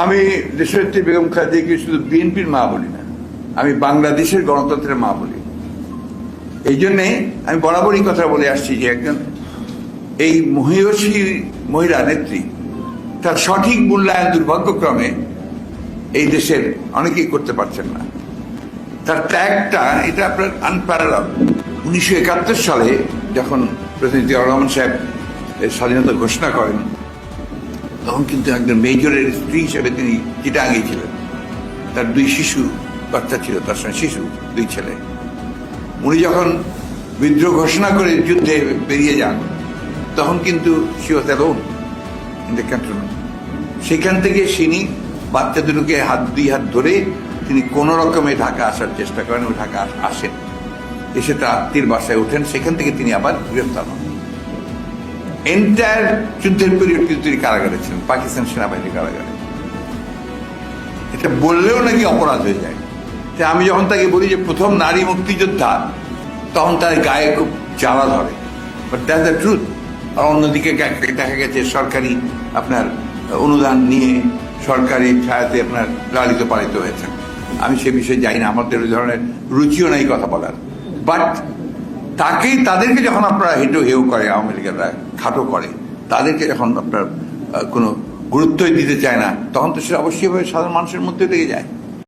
আমি দেশনেত্রী বেগম খালেদাকে শুধু বিএনপির মা বলি না, আমি বাংলাদেশের গণতন্ত্রের মা বলি। এই জন্যে আমি বরাবরই কথা বলে আসছি যে একজন এই মহিয়সী মহিলা নেত্রী, তার সঠিক মূল্যায়ন দুর্ভাগ্যক্রমে এই দেশের অনেকেই করতে পারছেন না। তার ত্যাগটা এটা আপনার আনপ্যারালাল। 1971 সালে যখন প্রেসিডেন্ট জিয়াউর রহমান সাহেব স্বাধীনতা ঘোষণা করেন, তখন কিন্তু একজন মেজরের স্ত্রী হিসেবে তিনি চিটাগাঙ্গে ছিলেন। তার 2 শিশু বাচ্চা ছিল, তার সঙ্গে শিশু 2 ছেলে। উনি যখন বিদ্রোহ ঘোষণা করে যুদ্ধে বেরিয়ে যান, তখন কিন্তু she was alone in the cantonment। সেখান থেকে তিনি বাচ্চা দুটোকে দুই হাত ধরে তিনি কোন রকমে ঢাকা আসার চেষ্টা করেন ও ঢাকা আসেন। এসে তার আত্মীয়ের বাসায় ওঠেন, সেখান থেকে তিনি আবার গ্রেফতার হন। এন্টায়ার যুদ্ধের পিরিয়ড কিন্তু তিনি কারাগারে ছিলেন, পাকিস্তান সেনাবাহিনীর কারাগারে। এটা বললেও নাকি অপরাধ হয়ে যায়। আমি যখন তাকে বলি যে প্রথম নারী মুক্তিযোদ্ধা, তখন তার গায়ে খুব জ্বালা ধরে, বাট দ্যাটস দ্য ট্রুথ। আর অন্যদিকে দেখা গেছে সরকারি আপনার অনুদান নিয়ে সরকারি ছায়াতে আপনার লালিত পালিত হয়েছে। আমি সে বিষয়ে যাই না, আমাদের ওই ধরনের রুচিও নাই কথা বলার। বাট তাদেরকে যখন আপনারা হেউ করে, আওয়ামী লীগেরা খাটো করে, তাদেরকে যখন আপনার কোনো গুরুত্বই দিতে চায় না, তখন তো সে অবশ্যই সাধারণ মানুষের মধ্যে লেগে যায়।